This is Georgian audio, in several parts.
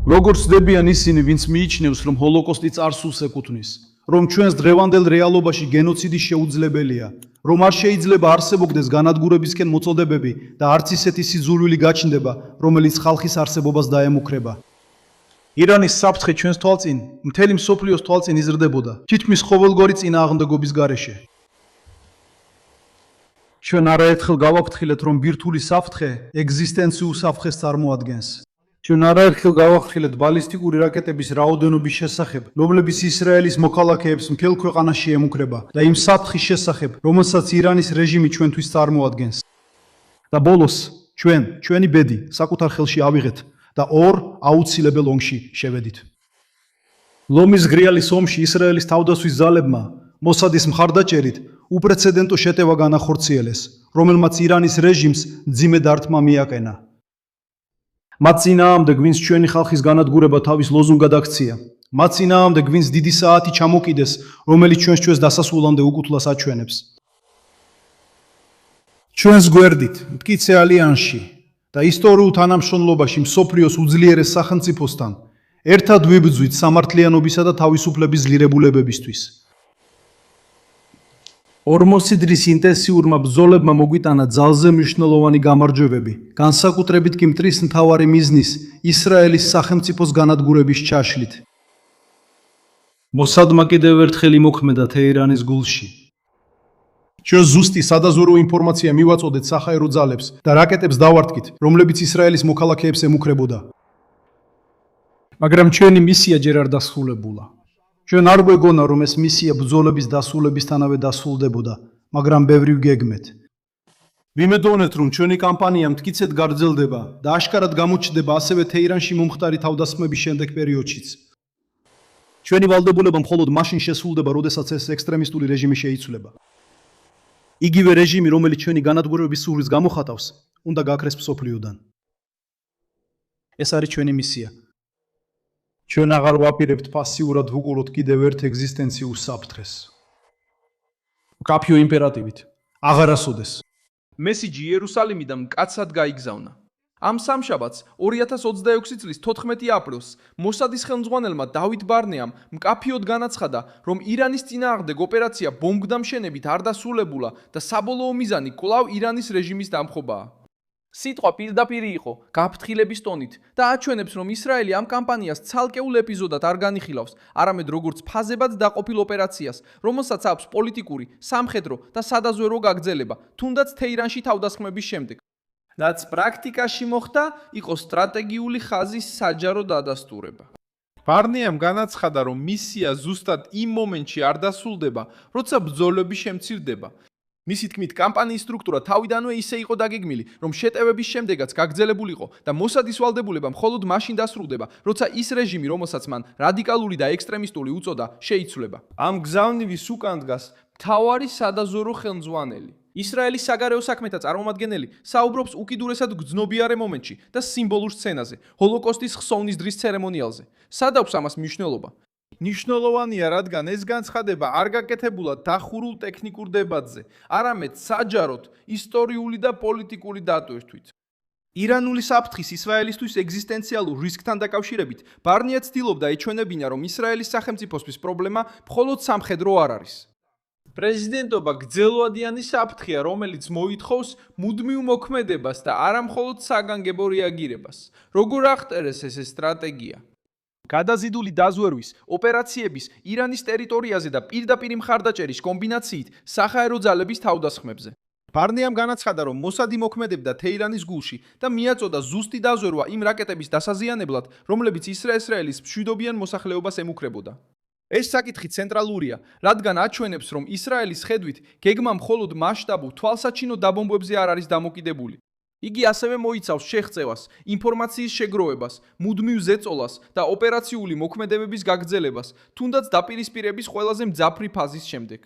როგორც ხდებიან ისინი, ვინც მიიჩნევს, რომ ჰოლოკოსტი წარსულს ეკუთვნის, რომ ჩვენს დღევანდელ რეალობაში გენოციდი შეუძლებელია, რომ არ შეიძლება არსებობდეს განადგურებისკენ მოწოდებები და არც ისეთი სიძულვილი გაჩნდება, რომელიც ხალხის არსებობას დაემუქრება. ირანის საფრთხე ჩვენს თვალწინ, მთელი მსოფლიოს თვალწინ იზრდებოდა, თითქმის ყოველგვარი წინააღმდეგობის გარეშე. ჩვენ არაერთხელ გავაფრთხილეთ, რომ ბირთვული საფრთხე ეგზისტენციურ საფრთხეს წარმოადგენს. ჩვენ არაერთხელ გავაფრთხილეთ ბალისტიკური რაკეტების რაოდენობის შესახებ, რომლებიც ისრაელის მოქალაქეებს მთელ ქვეყანაში ემუქრება და იმ საფრთხის შესახებ, რომელსაც ირანის რეჟიმი ჩვენთვის წარმოადგენს. და ბოლოს, ჩვენი ბედი საკუთარ ხელში ავიღეთ და ორ აუცილებელ ომში შევედით. ლომის გრიალის ომში ისრაელის თავდაცვის ძალებმა მოსადის მხარდაჭერით უპრეცედენტო შეტევა განახორციელეს, რომელმაც ირანის რეჟიმს მძიმე დარტყმა მიაყენა. მათ წინააღმდეგ, ვინც ჩვენი ხალხის განადგურება თავის ლოზუნგად აქცია, მათ წინააღმდეგ, ვინც დიდი საათი ჩამოკიდეს, რომელიც ჩვენს დასასრულამდე უკუთლას აჩვენებს. ჩვენს გვერდით, მტკიცე ალიანსში და ისტორიულ თანამშრომლობაში მსოფლიოს უძლიერეს სახელმწიფოსთან ერთად ვიბრძვით სამართლიანობისა და თავისუფლების ძლიერებულებებისთვის. ორმოსიდრის ინტენსიურმა ბრძოლებმა მოგვიტანა ძალზე მნიშვნელოვანი გამარჯვებები, განსაკუთრებით კი მტრის მთავარი მიზნის ისრაელის სახელმწიფოს განადგურების ჩაშლით. მოსადმა კიდევ ერთხელ იმოქმედა თეირანის გულში. ჩვენ ზუსტი სადაზვერვო ინფორმაცია მივაწოდეთ საჰაერო ძალებს და რაკეტებს დავარდგით, რომლებიც ისრაელის მოქალაქეებს ემუქრებოდა. მაგრამ ჩვენი მისია ჯერ არ დასრულებულა. ჩვენ არ გვეგონა, რომ ეს მისია ბრძოლების დასრულებისთანავე დასრულდებოდა, მაგრამ ბევრი ვგეგმეთ. ვიმედოვნეთ, რომ ჩვენი კამპანია მტკიცედ გაგრძელდება და აშკარად გამოჩნდება ასევე თეირანში მომხდარი თავდასხმების შემდეგ პერიოდშიც. ჩვენი ვალდებულება მხოლოდ მაშინ შესრულდება, როდესაც ეს ექსტრემისტული რეჟიმი შეიცვლება. იგივე რეჟიმი, რომელიც ჩვენი განადგურების სურვილს გამოხატავს, უნდა გაქრეს მსოფლიოდან. ეს არის ჩვენი მისია. ჩვენ აღარ ვაპირებთ პასიურად ვუყუროთ კიდევ ერთ ეგზისტენციურ საფრთხეს. კაფიო იმპერატივით. აღარასოდეს. მესიჯი იერუსალიმიდან მკაცად გაიგზავნა. ამ სამშაბათს 2026 წლის 14 აპრილს მოსადის ხელმძღვანელმა დავით ბარნეამ მკაფიოდ განაცხადა, რომ ირანის წინააღმდეგ ოპერაცია ბომბგდამშენებით არ დასრულებულა და საბოლოო მიზანი კვლავ ირანის რეჟიმის დამხობაა. სიტყვა პირდაპირ იყო, გაფრთხილების ტონით და აჩვენებს, რომ ისრაელი ამ კამპანიას ცალკეულ ეპიზოდად არ განიხილავს, არამედ როგორც ფაზებად დაყოფილ ოპერაციას, რომელსაც აქვს პოლიტიკური, სამხედრო და სადაზვერვო გაგრძელება, თუნდაც თეირანში თავდასხმების შემდეგ. რაც პრაქტიკაში მოხდა, იყო სტრატეგიული ხაზის საჯარო დადასტურება. ბარნეამ განაცხადა, რომ მისია ზუსტად იმ მომენტში არ დასრულდება, როცა ბრძოლები შემცირდება. მისი თქმით, კამპანიის სტრუქტურა თავიდანვე ისე იყო დაგეგმილი, რომ შეტევების შემდეგაც გაგრძელებულიყო და მოსადის ვალდებულება მხოლოდ მაშინ დასრულდება, როცა ის რეჟიმი, რომელსაც მან რადიკალური და ექსტრემისტული უწოდა, შეიცვლება. ამ გზავნილის უკან დგას მთავარი სადაზვერვო ხელმძღვანელი. ისრაელის საგარეო საქმეთა წარმომადგენელი საუბრობს უკიდურესად გრძნობიარე მომენტში და სიმბოლურ სცენაზე, ჰოლოკოსტის ხსოვნის დრის ცერემონიალზე. სად აქვს ამას მნიშვნელობა? მნიშვნელოვანია, რადგან ეს განცხადება არ გაკეთებულა დახურულ ტექნიკურ დებატზე, არამედ საჯაროდ ისტორიული და პოლიტიკური დატვირთვით. ირანული საფრთხის ისრაელისთვის ეგზისტენციალურ რისკთან დაკავშირებით, ბარნია ცდილობდა ეჩვენებინა, რომ ისრაელის სახელმწიფოსთვის პრობლემა მხოლოდ სამხედრო არ არის. პრეზიდენტობა გრძელვადიანი საფრთხეა, რომელიც მოითხოვს მუდმივ მოქმედებას და არა მხოლოდ საგანგებო რეაგირებას. როგორ აღწერეს ეს სტრატეგია? გადაზიდული დაზვერვის, ოპერაციების, ირანის ტერიტორიაზე და პირდაპირ მხარდაჭერის კომბინაციით საჰაერო ძალების თავდასხმებზე. ბარნეამ განაცხადა, რომ მოსადი მოქმედებდა თეირანის გულში და მიაწოდა ზუსტი დაზვერვა იმ რაკეტების დასაზიანებლად, რომლებიც ისრაელის მშვიდობიან მოსახლეობას ემუქრებოდა. ეს საკითხი ცენტრალურია, რადგან აჩვენებს, რომ ისრაელის ხედვით გეგმა მხოლოდ მასშტაბურ თვალსაჩინო დაბომბვებზე არ არის დამოკიდებული. იგი ასევე მოიცავს შეღწევას, ინფორმაციის შეგროვებას, მუდმივ ზეწოლას და ოპერაციული მოქმედებების გაგრძელებას, თუნდაც დაპირისპირების ყველაზე მძაფრი ფაზის შემდეგ.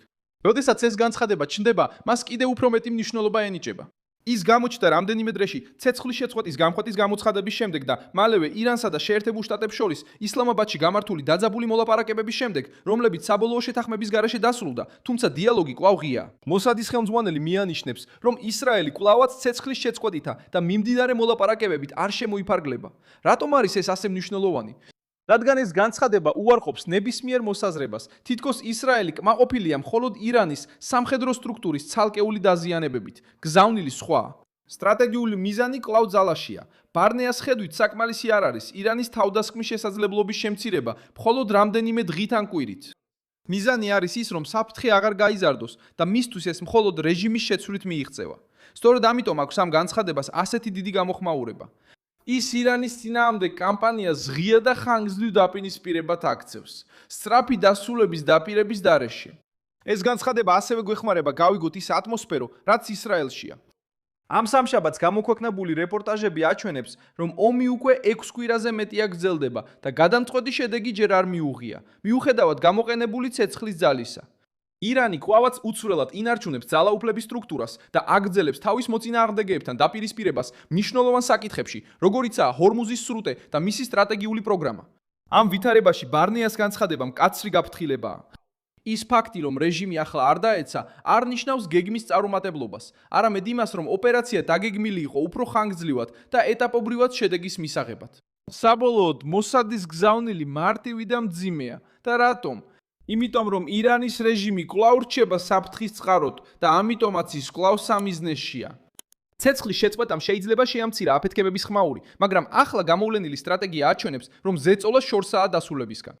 როდესაც ეს განცხადება ჩნდება, მას კიდევ უფრო მეტი მნიშვნელობა ენიჭება. ის გამოჩნდა რამდენიმე დრეში ცეცხლის შეწყვეტის გამხოტის გამოცხადების შემდეგ და მალევე ირანსა და შეერთებულ შტატებს შორის ისლამაბადში გამართული დაძაბული მოლაპარაკებების შემდეგ, რომლებიც საბოლოო შეთანხმების გარეშე დასრულდა, თუმცა დიალოგი კვლავ ღიაა. მოსადის ხელმძღვანელი მიანიშნებს, რომ ისრაელი კვლავაც ცეცხლის შეწყვეტითა და მიმდინარე მოლაპარაკებებით არ შემოიფარგლება. რატომ არის ეს ასე მნიშვნელოვანი? რადგან ეს განცხადება უარყოფს ნებისმიერ მოსაზრებას, თითქოს ისრაელი კმაყოფილია მხოლოდ ირანის სამხედრო სტრუქტურის ცალკეული დაზიანებებით, გზავნილი სხვა. სტრატეგიული მიზანი კვლავ ძალაშია. ბარნეას ხედვით საკმარისი არ არის ირანის თავდასხმის შესაძლებლობის შემცირება მხოლოდ რამდენიმე დღით ან კვირით. მიზანი არის ის, რომ საფრთხე აღარ გაიზარდოს და მისთვის ეს მხოლოდ რეჟიმის შეცვლით მიიღწევა. სწორედ ამიტომ აქვს ამ განცხადებას ასეთი დიდი გამოხმაურება. ის ირანის წინააღმდეგ კამპანიას ღია და ხანგრძლივ დაპირისპირებად აქცევს, სწრაფი დასრულების დაპირების გარეშე. ეს განცხადება ასევე გვეხმარება გავიგოთ ის ატმოსფერო, რაც ისრაელშია. ამ სამშაბათს გამოქვეყნებული რეპორტაჟები აჩვენებს, რომ ომი უკვე 6 კვირაზე მეტია გრძელდება და გადამწყვეტი შედეგი ჯერ არ მიუღია, მიუხედავად გამოყენებული ცეცხლის ძალისა. ირანი კვლავაც უცვლელად ინარჩუნებს ძალაუფლების სტრუქტურას და აგრძელებს თავის მოწინააღმდეგეებთან დაპირისპირებას მნიშვნელოვან საკითხებში, როგორიცაა ჰორმუზის სრუტე და მისი სტრატეგიული პროგრამა. ამ ვითარებაში ბარნეას განცხადება მკაცრი გაფრთხილებაა. ის ფაქტი, რომ რეჟიმი ახლა არ დაეცა, არ ნიშნავს გეგმის წარუმატებლობას, არამედ იმას, რომ ოპერაცია დაგეგმილი იყო უფრო ხანგრძლივად და ეტაპობრივად შედეგის მისაღებად. საბოლოოდ, მოსადის გზავნილი მარტივი და მძიმეა. და რატომ? იმიტომ, რომ ირანის რეჟიმი კვლავ რჩება საფრთხის წყაროდ და ამიტომაც ის კვლავ სამიზნეშია. ცეცხლის შეწყვეტამ შეიძლება შეამცირა აფეთქებების ხმაური, მაგრამ ახლა გამოვლენილი სტრატეგია აჩვენებს, რომ ზეწოლა შორსაა დასრულებისგან.